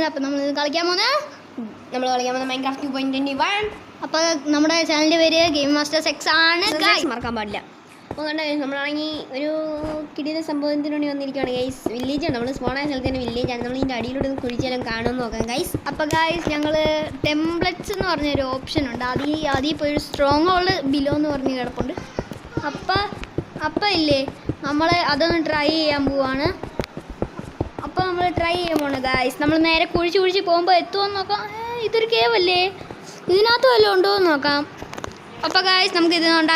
അപ്പോൾ നമ്മൾ കളിക്കാൻ പോകുന്ന മൈൻക്രാഫ്റ്റ് 2.21. അപ്പോൾ നമ്മുടെ ചാനലിൻ്റെ പേര് ഗെയിം മാസ്റ്റേഴ്സ് എക്സ് ആണ്. മറക്കാൻ പാടില്ല. അപ്പോൾ കണ്ട നമ്മളാണെങ്കിൽ ഒരു കിടിയുടെ സംഭവത്തിന് വേണ്ടി വന്നിരിക്കുകയാണ് ഗൈസ്. വില്ലേജാണ്, നമ്മൾ സ്പോണായ സ്ഥലത്ത് തന്നെ വില്ലേജാണ്. നമ്മൾ ഇതിൻ്റെ അടിയിലൂടെ കുഴിച്ചാലും കാണുമെന്ന് നോക്കാം ഗൈസ്. അപ്പോൾ ഗൈസ് ഞങ്ങൾ ടെംപ്ലെറ്റ്സ് എന്ന് പറഞ്ഞൊരു ഓപ്ഷൻ ഉണ്ട്, അതിൽ പോയി ഒരു സ്ട്രോങ് ഹോൾഡ് ബിലോ എന്ന് പറഞ്ഞ് കിടപ്പുണ്ട്. അപ്പം ഇല്ലേ നമ്മൾ അതൊന്ന് ട്രൈ ചെയ്യാൻ പോവാണ്. അപ്പോൾ നമ്മൾ ട്രൈ ചെയ്യാൻ പോകണം ഗൈസ്. നമ്മൾ നേരെ കുഴിച്ച് പോകുമ്പോൾ എത്തുമെന്ന് നോക്കാം. ഇതൊരു കേവല്ലേ, ഇതിനകത്ത് വല്ലതും ഉണ്ടോ എന്ന് നോക്കാം. അപ്പോൾ ഗൈസ് നമുക്ക് ഇതിനുണ്ടോ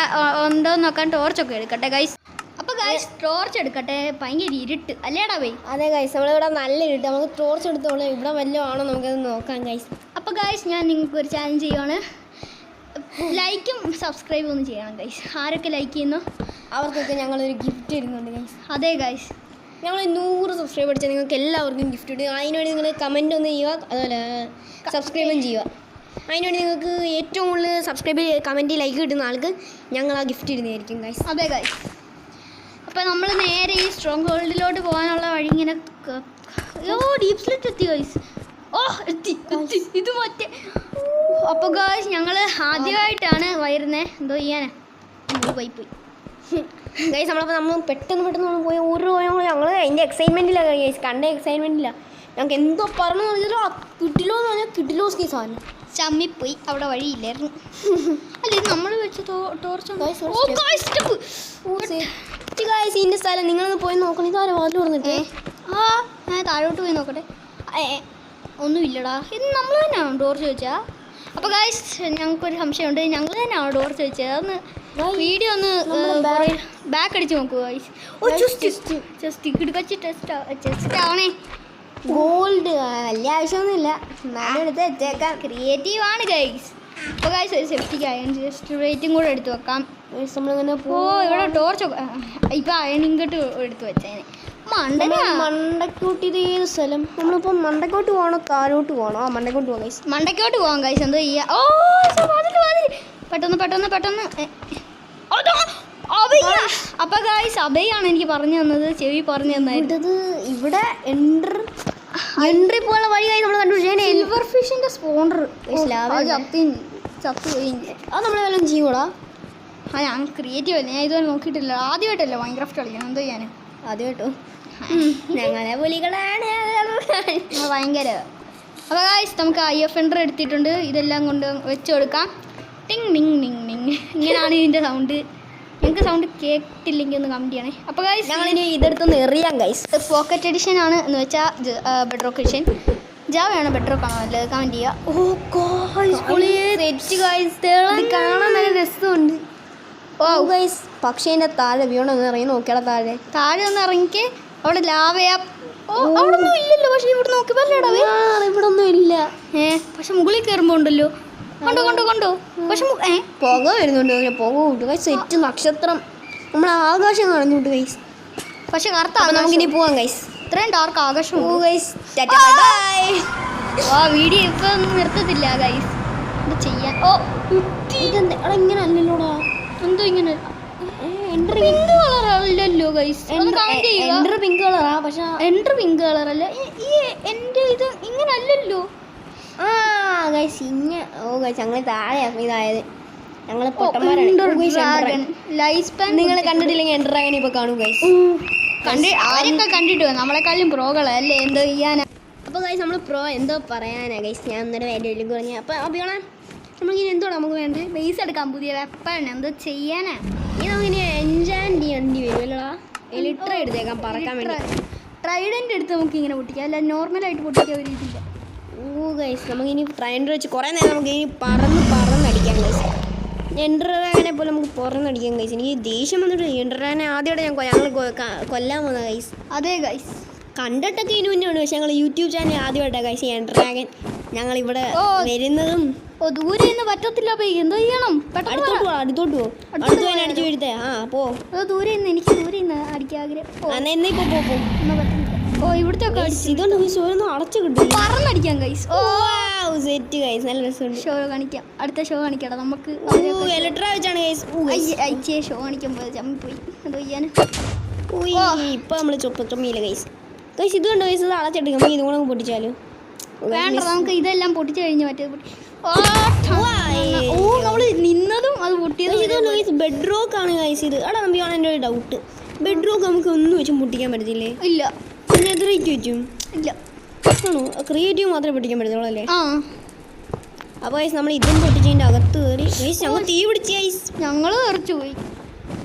എന്ന് നോക്കാൻ ടോർച്ചൊക്കെ എടുക്കട്ടെ ഗൈസ്. അപ്പോൾ ഗൈസ് ടോർച്ച് എടുക്കട്ടെ, ഭയങ്കര ഇരുട്ട് അല്ലേടാ പോയി. അതെ ഗൈസ്, നമ്മളിവിടെ നല്ല ഇരുട്ട്, നമുക്ക് ടോർച്ച് എടുത്തോളൂ. ഇവിടെ വല്ലതും ആണോ നമുക്കത് നോക്കാം ഗൈസ്. അപ്പോൾ ഗൈസ് ഞാൻ നിങ്ങൾക്ക് ഒരു ചാലഞ്ച് ചെയ്യുവാണ്, ലൈക്കും സബ്സ്ക്രൈബും ഒന്ന് ചെയ്യണം ഗൈസ്. ആരൊക്കെ ലൈക്ക് ചെയ്യുന്നു അവർക്കൊക്കെ ഞങ്ങളൊരു ഗിഫ്റ്റ് തരുന്നുണ്ട് ഗൈസ്. അതെ ഗൈസ്, ഞങ്ങൾ 100 സബ്സ്ക്രൈബ് അടിച്ചാൽ നിങ്ങൾക്ക് എല്ലാവർക്കും ഗിഫ്റ്റ് കിട്ടും. അതിനുവേണ്ടി നിങ്ങൾ കമൻറ്റ് ഒന്ന് ചെയ്യുക, അതുപോലെ സബ്സ്ക്രൈബും ചെയ്യുക. അതിനുവേണ്ടി നിങ്ങൾക്ക് ഏറ്റവും കൂടുതൽ സബ്സ്ക്രൈബ് കമൻറ്റ് ലൈക്ക് കിട്ടുന്ന ആൾക്ക് ഞങ്ങൾ ആ ഗിഫ്റ്റ് ഇടുന്നതായിരിക്കും ഗൈസ്. അതെ ഗൈസ്, അപ്പോൾ നമ്മൾ നേരെ ഈ സ്ട്രോങ് ഹോൾഡിലോട്ട് പോകാനുള്ള വഴി ഇങ്ങനെ ഡീപ് സ്ലിറ്റ് എത്തി ഗൈസ്. എത്തി ഇത് മറ്റേ. അപ്പോൾ ഗൈസ് ഞങ്ങൾ ആദ്യമായിട്ടാണ് വരുന്നത്, എന്തോ ചെയ്യാനാ പോയി ഗൈസ്. നമ്മൾ പെട്ടെന്ന് പോയി ഓരോ ഞങ്ങൾ അതിൻ്റെ എക്സൈറ്റ്മെൻറ്റിലാണ് ഗൈസ്, കണ്ട എക്സൈറ്റ്മെൻറ്റിലാണ്. ഞങ്ങൾക്ക് എന്തോ പറഞ്ഞു കിട്ടില്ലോ എന്ന് പറഞ്ഞാൽ കിട്ടില്ലോ സാധനം ചമ്മിപ്പോയി, അവിടെ വഴിയില്ലായിരുന്നു. അല്ല ഇത് നമ്മൾ വെച്ച ടോർച്ച് ഇതിൻ്റെ സ്ഥലം നിങ്ങളൊന്ന് പോയി നോക്കണം. ഇതാരും വാതിൽ പറഞ്ഞിട്ടേ. ഞാൻ താഴോട്ട് പോയി നോക്കട്ടെ. ഒന്നുമില്ലടാ, ഇത് നമ്മൾ തന്നെയാണോ ടോർച്ച് വെച്ചാൽ? അപ്പോൾ ഗൈസ് ഞങ്ങൾക്കൊരു സംശയമുണ്ട്, ഞങ്ങൾ തന്നെയാണോ ടോർച്ച് വെച്ചത്? അതൊന്ന് വീഡിയോ ഒന്ന് ബാക്ക് അടിച്ച് നോക്കുക ഗൈസ്. ടെസ്റ്റ് ആവണേ. ഗോൾഡ് വലിയ ആവശ്യമൊന്നുമില്ല, എന്നാലും എടുത്ത് വെച്ചേക്കാം. ക്രിയേറ്റീവ് ആണ് ഗൈസ്. അപ്പോൾ ഗൈസ് ഒരു സെഫ്റ്റിക്ക് അയൺ ജസ്റ്റ് റേറ്റും കൂടെ എടുത്ത് വെക്കാം. നമ്മളിങ്ങനെ ഇവിടെ ടോർച്ച് ഇപ്പം അയൺ ഇങ്ങോട്ട് എടുത്ത് വെച്ചേനെ. മണ്ടക്കോട്ട് ഇത് ഏത് സ്ഥലം? നമ്മളിപ്പോൾ മണ്ടക്കോട്ട് പോകണോ താഴോട്ട് പോകണോ? മണ്ടക്കോട്ട് പോകാം ഗൈസ്. മണ്ടക്കോട്ട് പോകാം ഗൈസ്. എന്തോ ചെയ്യാ? പെട്ടെന്ന് അപ്പോൾ ഗൈസ് അഭയാണ് എനിക്ക് പറഞ്ഞു തന്നത്, ചെവി പറഞ്ഞു തന്നത്. ഇവിടെ എൻട്രി പോകാനുള്ള വഴി നമ്മൾ കണ്ടുപിടിച്ചേ. സിൽവർ ഫിഷിൻ്റെ സ്പോണ്ടർ ചത്തുപോയി. അത് നമ്മൾ വല്ലതും ചെയ്യൂടാ? ഞാൻ ക്രിയേറ്റീവ് അല്ലേ, ഞാൻ ഇതുവരെ നോക്കിയിട്ടില്ല. ആദ്യമായിട്ടല്ലേ മൈൻക്രാഫ്റ്റ് കളിക്കണം, എന്തോ ചെയ്യാൻ ആദ്യമായിട്ടോ? ഞങ്ങളെ പുലികളാണ് ഭയങ്കര. അപ്പോൾ ഗൈസ് നമുക്ക് IF എടുത്തിട്ടുണ്ട്, ഇതെല്ലാം കൊണ്ട് വെച്ച് കൊടുക്കാം. ടിങ് ടിങ് ടിങ് ടിങ് ഇങ്ങനെയാണ് ഇതിൻ്റെ സൗണ്ട്. നിങ്ങൾക്ക് സൗണ്ട് കേട്ടില്ലെങ്കിൽ ഒന്ന് കമൻറ്റ് ചെയ്യണേ. അപ്പോൾ ഗൈസ് ഞങ്ങളിനി ഇതെടുത്തൊന്ന് എറിയാം ഗൈസ്. പോക്കറ്റ് എഡിഷൻ ആണ് എന്ന് വെച്ചാൽ ബെഡ്റോക്ക് എഡിഷൻ. ജാവയാണ് ബെഡ്റോക്ക് ആണോ അല്ലേ? കമൻറ്റ് ചെയ്യുക. കാണാൻ നല്ല രസമുണ്ട്. ഗൈസ് പക്ഷേ എൻ്റെ താഴെ വീണൊന്ന് ഇറങ്ങി നോക്കിയാൽ താഴെ ഒന്ന് ഇറങ്ങിക്ക്. അവിടെ ലാവയാ. അവിടെ ഒന്നും ഇല്ലല്ലോ, പക്ഷേ ഇവിടെ നോക്കിയപ്പോൾ ഇവിടെ ഒന്നും ഇല്ല. പക്ഷെ മുകളിൽ കയറുമ്പോൾ ഉണ്ടല്ലോ. കൊണ്ടോ പക്ഷെ പുക വരുന്നുണ്ട്. പുക കൂട്ടു ഗൈസ്. സെറ്റ് നക്ഷത്രം, നമ്മൾ ആകാശം കാണുന്നുണ്ട് ഗൈസ്. പക്ഷെ കറുത്ത നമുക്കിനി പോവാം ഗൈസ്. ഇത്രയും ഡാർക്ക് ആകാശം ഗൈസ്. വീഡിയോ ഇപ്പൊ ഒന്നും നിർത്തത്തില്ല ഗൈസ്. ഇത് ചെയ്യാൻ ഇതെന്താ ഇങ്ങനെ അല്ലല്ലോടാ? എന്തോ ഇങ്ങനെ പിങ്ക് കളർ അല്ലല്ലോ ഗൈസ്. എൻട്രി പിങ്ക് കളറാ, പക്ഷെ എൻട്രി പിങ്ക് കളർ അല്ല. ഈ എൻ്റെ ഇത് ഇങ്ങനെ അല്ലല്ലോ. ഗൈസ് ഗൈസ് ഞങ്ങൾ താഴെ ഇതായത് ഞങ്ങൾ നിങ്ങൾ കണ്ടിട്ടില്ലെങ്കിൽ എൻഡർ ഡ്രാഗൺ ഇപ്പോൾ കാണും ഗൈസ്. ആരൊക്കെ കണ്ടിട്ട് നമ്മളെക്കാളും പ്രോകളല്ലേ, എന്തോ ചെയ്യാനാ. അപ്പോൾ ഗൈസ് നമ്മൾ പ്രോ എന്തോ പറയാനാ ഗൈസ്. ഞാൻ ഒന്നര വാല്യൂ പറഞ്ഞു. അപ്പോൾ അഭിയോണ നമ്മളിങ്ങനെ എന്തോടാ നമുക്ക് വേണ്ടത്? ബേസ് എടുക്കാം, പുതിയ വെപ്പൺ എന്തോ ചെയ്യാനാ. ഇനി നമുക്കിനി എൻജാൻ ചെയ്യേണ്ടി വരുമല്ലോ. എലിട്ര എടുത്തേക്കാം പറക്കാൻ വേണ്ടി. ട്രൈഡൻ്റ് എടുത്ത് നമുക്ക് ഇങ്ങനെ പൊട്ടിക്കാം, അല്ല നോർമലായിട്ട് പൊട്ടിക്കാൻ ഒരു ഇതില്ല. ഗൈസ് നമുക്കിനി ട്രൈഡർ വെച്ച് കുറേ നേരം നമുക്ക് ഇനി പറന്നടിക്കാം ഗൈസ്. എൻഡർ ഡ്രാഗനെ പോലെ നമുക്ക് പറന്നടിക്കാം ഗൈസ്. എനിക്ക് ദേഷ്യം വന്നിട്ട് എൻഡർ ഡ്രാഗനെ ആദ്യമായിട്ട് ഞങ്ങൾ കൊല്ലാൻ പോകുന്ന ഗൈസ്. അതെ ഗൈസ്, കണ്ടിട്ടൊക്കെ ഇതിന് മുന്നേ, പക്ഷേ ഞങ്ങൾ യൂട്യൂബ് ചാനൽ ആദ്യമായിട്ടാണ് ഗൈസ് എൻഡർ ഡ്രാഗൻ ഞങ്ങളിവിടെ വരുന്നതും. ദൂരെ നിന്ന് പറ്റത്തില്ല, എന്തോ ചെയ്യണം? അടുത്തോട്ട് പോ അടിച്ചു വീഴ്ത്തേ. ദൂരെ നിന്ന് എനിക്ക് ദൂരെ നിന്ന് അടിക്കാൻ ആഗ്രഹം. എന്നാ ഇപ്പോൾ പോ. ഇവിടുത്തെ ഇതുകൊണ്ട് ഗൈസ് ഓരോന്നും അടച്ചു കിട്ടും. പറന്നടിക്കാം ഗൈസ്. സെറ്റ് ഗൈസ്, നല്ല രസമുണ്ട്. ഷോ കാണിക്കാം, അടുത്ത ഷോ കാണിക്കാം നമുക്ക്. എലക്ട്ര വെച്ചാണ് ഗൈസ്. അയച്ചേ ഷോ കാണിക്കുമ്പോൾ ചമ്മിപ്പോയി, എന്തോ ചെയ്യാൻ. ഇപ്പം നമ്മൾ ചൊപ്പമില്ല ഗൈസ്. ഗൈസ് ഇത് കണ്ടോ ഗൈസ്, ഇത് അടച്ചെടുക്കും. ഇതും കൂടെ പൊട്ടിച്ചാലോ? വേണ്ട നമുക്ക് ഇതെല്ലാം പൊട്ടിച്ചു കഴിഞ്ഞ് മറ്റേ നമ്മള് നിന്നതും അത് പൊട്ടിയത് ബെഡ് റോക്ക് ആണ് ഗൈസ് ഇത്. അവിടെ നമുക്കാണ് എൻ്റെ ഒരു ഡൗട്ട്. ബെഡ് റോക്ക് നമുക്ക് ഒന്നും വെച്ചും പൊട്ടിക്കാൻ പറ്റത്തില്ലേ? ഇല്ല. നെതറൈറ്റ് വെച്ചും ഇല്ല ആണോ? ക്രിയേറ്റീവ് മാത്രമേ പൊട്ടിക്കാൻ പറ്റത്തുള്ളൂ അല്ലേ? ആ അപ്പോൾ ഗൈസ് നമ്മൾ ഇതും പൊട്ടിച്ചതിൻ്റെ അകത്ത് കയറി ഗൈസ് ഞങ്ങൾ തീ പിടിച്ച് ഗൈസ്. ഞങ്ങള് തെറിച്ചു പോയി.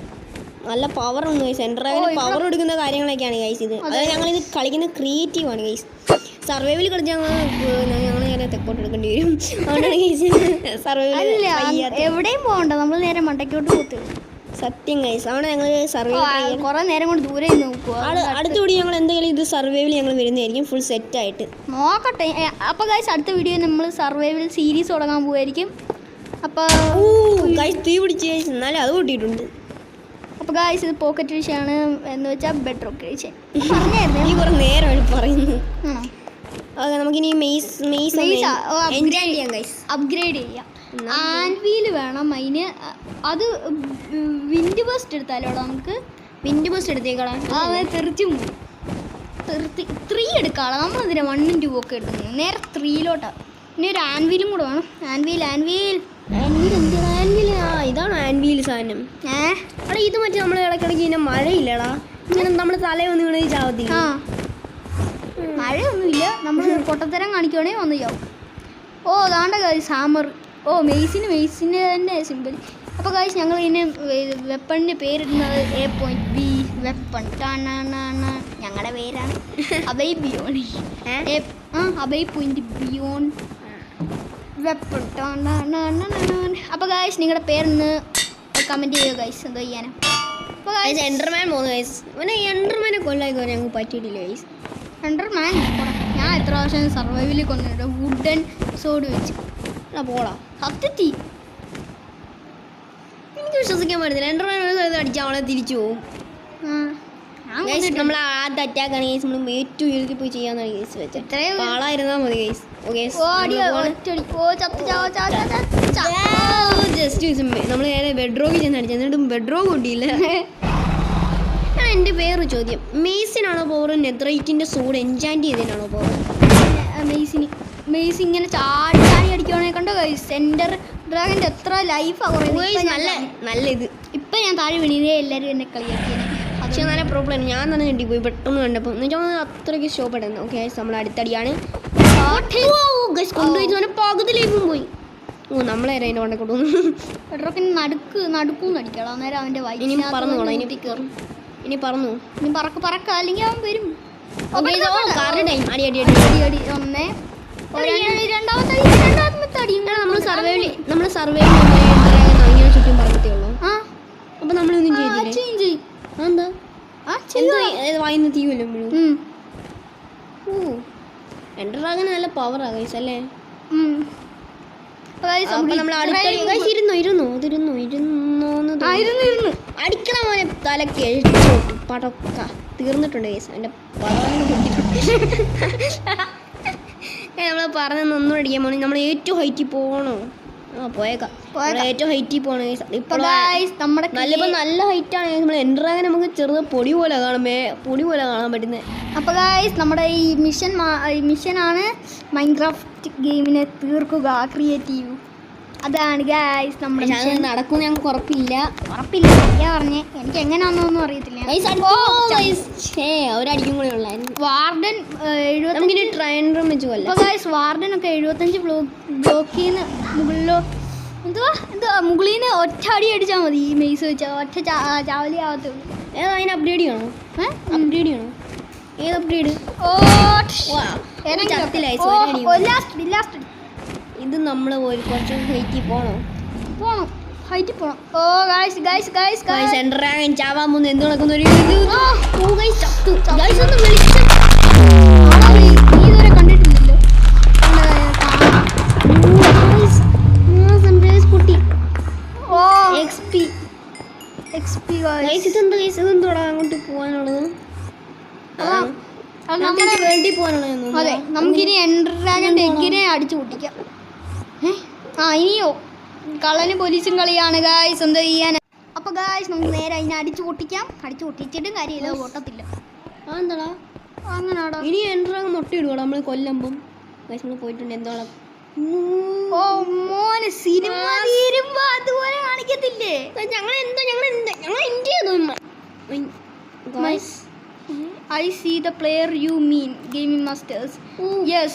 നല്ല പവർ ഉണ്ട് ഗൈസ്. എൻഡ്രാഗന് പവർ എടുക്കുന്ന കാര്യങ്ങളൊക്കെയാണ് ഗൈസ് ഇത്. അതായത് ഞങ്ങളിത് കളിക്കുന്ന ക്രിയേറ്റീവ് ആണ് ഗൈസ്. സർവൈവൽ കളിച്ച് ഞങ്ങൾ നേരെ തെക്കോട്ട് എടുക്കേണ്ടി വരും. അതുകൊണ്ടാണ് ഗൈസ് സർവൈവൽ എവിടെയും പോകണ്ട, നമ്മൾ നേരെ മണ്ടയ്ക്കോട്ട് പോത്ത്. സത്യം ഗൈസ്. അവിടെ ഞങ്ങൾ സർവൈവൽ കുറെ നേരം കൊണ്ട് ദൂരെ നോക്കുക. അടുത്തുകൂടി ഞങ്ങൾ എന്തെങ്കിലും ഇത് സർവൈവൽ ഞങ്ങൾ വരുന്നതായിരിക്കും ഫുൾ സെറ്റായിട്ട്. നോക്കട്ടെ. അപ്പോൾ ഗൈസ് അടുത്ത വീഡിയോ നമ്മൾ സർവൈവൽ സീരീസ് തുടങ്ങാൻ പോവായിരിക്കും. അപ്പോൾ ഗൈസ് തീ പിടിച്ച് ഗൈസ് എന്നാലും അത് പൊട്ടിയിട്ടുണ്ട്. അപ്പോൾ ഗൈസ് ഇത് പോക്കറ്റ് വിഷയമാണ് എന്ന് വെച്ചാൽ ബെഡ് റോക്ക് വിഷയം പറഞ്ഞായിരുന്നു. ഈ കുറേ നേരമാണ് പറയുന്നത്. ആണോ? ഓക്കെ നമുക്കിനി അപ്ഗ്രേഡ് ചെയ്യാം. ആൻവീൽ വേണം അതിന്. അത് വിൻഡ് ബസ്റ്റ് എടുത്താലോടാ നമുക്ക്. വിൻഡ് ബസ്റ്റ് എടുത്തേക്കാളാ തെറിച്ചും 3 എടുക്കാളാ. നമ്മളതിനെ 1ഉം 2ഉം ഒക്കെ എടുക്കുന്നത്. നേരെ 3ലോട്ടാണ്. പിന്നെ ഒരു ആൻവീലും കൂടെ വേണം. ആൻവീൽ ഇതാണ് ആൻവീൽ സാധനം. എടാ ഇത് മറ്റേ നമ്മൾ ഇടയ്ക്കിടയ്ക്ക് ഇങ്ങനെ മഴയില്ലടാ, ഇങ്ങനെ നമ്മുടെ തലയൊന്നും ഇങ്ങനെ ചാവത്തില്ല. മഴയൊന്നുമില്ല, നമ്മൾ പൊട്ടത്തരം കാണിക്കുവാണെങ്കിൽ ഒന്ന് ചാവും. ഓ അതാണ്ട ഗൈസ് ഹാമർ. ഓ മെയ്സിന് തന്നെ സിമ്പിൾ. അപ്പോൾ ഗൈസ് ഞങ്ങൾ ഇതിന് വെപ്പണിൻ്റെ പേരിടുന്നത് A.B വെപ്പൺ. ഞങ്ങളുടെ പേരാണ് അബൈ ബിയോൺ. അബൈ പോയിന്റ് ബിയോൺ വെപ്പൺ. അപ്പോൾ ഗൈസ് നിങ്ങളുടെ പേരൊന്ന് കമൻറ്റ് ചെയ്യുക ഗൈസ്. എന്തോ ചെയ്യാനാ. അപ്പോൾ ഗൈസ് എൻഡർമാൻ പോകുന്നു ഗൈസ്. എൻഡർമാനെ കൊല്ലായിക്കോ ഞങ്ങൾക്ക് പറ്റിയിട്ടില്ല ഗൈസ്. എൻഡർമാൻ ഞാൻ എത്ര പ്രാവശ്യം സർവൈവലിൽ കൊന്നിട്ട് വുഡൻ സോഡ് വെച്ച് പോടാ. സത്യത്തി എനിക്ക് വിശ്വസിക്കാൻ പറ്റത്തില്ല. എൻഡർമാൻ അടിച്ചാൽ അവളെ തിരിച്ചു പോകും. നമ്മൾ ആദ്യ അറ്റാക്ക് ആണ് ഗൈസ്. നമ്മൾ ഏറ്റവും ഉയർത്തി പോയി ചെയ്യാന്നാണ് ഗൈസ് വെച്ചത്. ആളായിരുന്നാൽ മതി ഗൈസ്. ജസ്റ്റ് നമ്മൾ നേരെ ബെഡ്റോക്ക് ചെന്ന് അടിച്ചു, എന്നിട്ടും ബെഡ്റോക്ക് കൊണ്ടില്ല. എൻ്റെ വേറൊരു ചോദ്യം, മെയ്സിനാണോ പവർ നെതറൈറ്റിൻ്റെ സോഡ് എൻചാൻറ്റ് ചെയ്തതിനാണോ പവർ? മെയ്സ് ഇങ്ങനെ ചാടി അടിക്കുവാണെങ്കിൽ കണ്ടോ ഗൈസ്. സെൻറ്റർ ഡ്രാഗൻ്റെ എത്ര ലൈഫാണ് നല്ല ഇത്. ഇപ്പം ഞാൻ താഴെ വീണിതേ എല്ലാവരും എന്നെ കളിയാക്കിയത്. പക്ഷേ നല്ല പ്രോബ്ലം. ഞാൻ തന്നെ കിട്ടിപ്പോയി പെട്ടെന്ന് കണ്ടപ്പോൾ. എന്ന് വെച്ചാൽ അത്രയ്ക്ക് ഷോപ്പെടുന്നു. ഓക്കെ നമ്മൾ അടുത്തടിയാണ് കൊണ്ടുപോയി പകുതി ലൈഫും പോയി. ഓ നമ്മളെ അതിൻ്റെ കൊണ്ടേ കൊണ്ടുവന്നു. പെട്രോക്കിന് നടുക്കൂന്ന് അടിക്കണം. അന്നേരം അവൻ്റെ ഇനി പറന്നു പോകണം. ഇനി കയറും. ഇനി പറന്നു ഇനി പറക്ക അല്ലെങ്കിൽ അവൻ വരും. അടി അടി അടി അടി. ഒന്നേ രണ്ടാമത്തെ അടി. നമ്മൾ സർവൈവ് ഇങ്ങനെ ചുറ്റും പറഞ്ഞതേ ഉള്ളൂ. അപ്പം നമ്മളൊന്നും ചെയ്തില്ലേ? എന്താ വായിന്ന് തീയുമല്ലോ. ഓ എൻ്റെ ഡ്രാഗന് നല്ല പവറാണ് ഗൈസ് അല്ലേ? അടിക്കണ മോനെ തലക്ക് പടക്ക തീർന്നിട്ടുണ്ട് ഗൈസ്. എൻ്റെ നമ്മൾ പറഞ്ഞൊന്നും അടിക്കാൻ പോകണം. നമ്മൾ ഏറ്റവും ഹൈറ്റിൽ പോകണോ? പോയേക്കാം. ഏറ്റവും ഹൈറ്റിൽ പോകണം ഗൈസ്. ഇപ്പോൾ നല്ല ഹൈറ്റാണ്. നമ്മൾ എൻഡ്രാഗൻ നമുക്ക് ചെറുത് പൊടി പോലെ കാണാൻ പറ്റുന്നത്. അപ്പോൾ ഗൈസ് നമ്മുടെ ഈ മിഷനാണ് മൈൻക്രാഫ്റ്റ് ഗെയിമിനെ തീർക്കുക. ക്രിയേറ്റീവ് അതാണ് ഗൈസ് നമ്മുടെ നടക്കും. ഞങ്ങൾക്ക് ഉറപ്പില്ല. ഞാൻ പറഞ്ഞേ എനിക്ക് എങ്ങനെയാണെന്നൊന്നും അറിയത്തില്ല. ഒരടിക്കും കൂടെ ഉള്ളായിരുന്നു. വാർഡൻ 70 ട്രയൽ റൂം വെച്ച് കൊല്ലാം. അപ്പോൾ ഗൈസ് വാർഡനൊക്കെ 75 ബ്ലോക്കിൽ നിന്ന് മുകളിലോ എന്തുവാ മുകളിൽ നിന്ന് ഒറ്റ അടി അടിച്ചാൽ മതി. ഈ മെയ്സ് വെച്ചാൽ ഒറ്റ ചാവലി ആവത്തുള്ളൂ. അതിന് അപ്ഗ്രേഡ് ചെയ്യണോ? ഏത് അപ്ഗ്രേഡ്? ഇത് നമ്മൾ കുറച്ച് ഹൈറ്റിൽ പോകണം. ഓ ഗൈസ് ഗൈസ് ഗൈസ് ഗൈസ് എൻഡ്രാഗൻ ചാവാൻ പോകുന്നു. എന്ത് നടക്കുന്ന ഒരു ഇതുവരെ കണ്ടിട്ടില്ലല്ലോ. ഇതെന്തോടാ അങ്ങോട്ട് പോകാനുള്ളത്? വേണ്ടി പോകാനുള്ളത്. അതെ നമുക്കിനി എൻഡ്രാഗൻ്റെ എഗ്ഗിനെ അടിച്ചു പൊട്ടിക്കാം. ഇനിയോ കള്ളനും പോലീസും കളിയാണ് ഗായ്സ്. എന്താ ചെയ്യാൻ? അപ്പോൾ ഗായ്സ് നമുക്ക് നേരെ അതിനെ അടിച്ചു പൊട്ടിച്ചിട്ടും കാര്യമില്ല, പൊട്ടത്തില്ല. അതെന്താടാ അങ്ങനാടാ? ഇനി എൻഡ്രാഗൻ മുട്ടയിടുവാടാ നമ്മൾ കൊല്ലുമ്പം. ഗൈസ് നമ്മൾ പോയിട്ടുണ്ട് എന്തോളം ഓ മോനെ സിനിമ തീരുമ്പോ അതുപോലെ കാണിക്കത്തില്ലേ? ഞങ്ങൾ India guys I see the player you mean, gaming masters. Yes,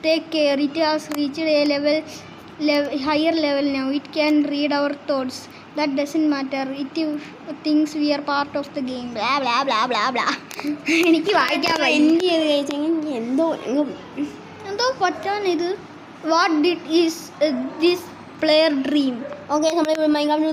take care. It has reached a higher level now. It can read our thoughts. That doesn't matter. It thinks we are part of the game. Blah blah blah blah blah. എനിക്ക് വായിക്കാൻ India കഴിച്ചെങ്കിൽ എന്തോ പറ്റാൻ ഇത്. What did is this player dream? Okay നമ്മൾ Minecraft